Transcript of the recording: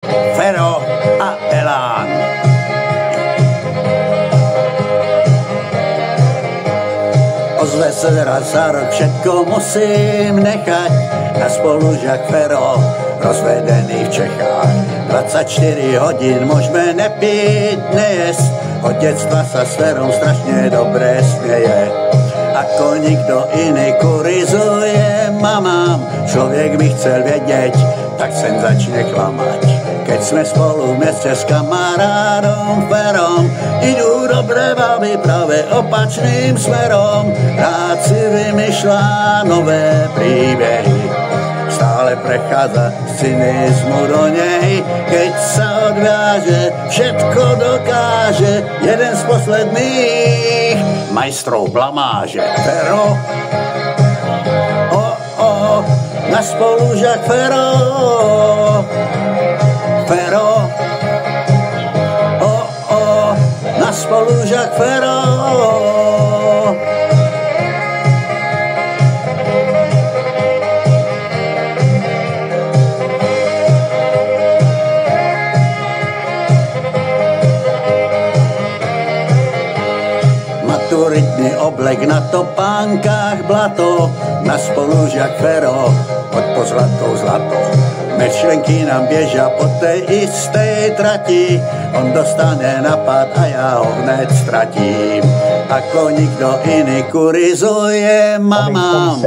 Fero a Elán. Ozve se raz za rok, všetko musím nechať. Na spolužiak Fero, rozvedený v Čechách. 24 hodín môžeme nepiť, nejesť. Od detstva sa s Ferom strašne dobre smieje. Ako nikto iný kurizuje mamám. Človek by chcel vedieť, tak sem začne klamať. Keď sme spolu v meste s kamarádom Ferom, idú dobré baby práve opačným smerom. Rád si vymýšľa nové príbehy, stále prechádza z cynizmu do nej. Keď sa odváže, všetko dokáže, jeden z posledných majstrov blamáže. Fero, náš spolužiak Fero. Fero, náš spolužiak Fero. Maturitný oblek, na topánkach blato, náš spolužiak Fero, pod pozlatou zlato. Myšlenky nám biežia po tej istej trati, on dostane napad a ja ho hned stratím. Ako nikto iný kurizuje mamám.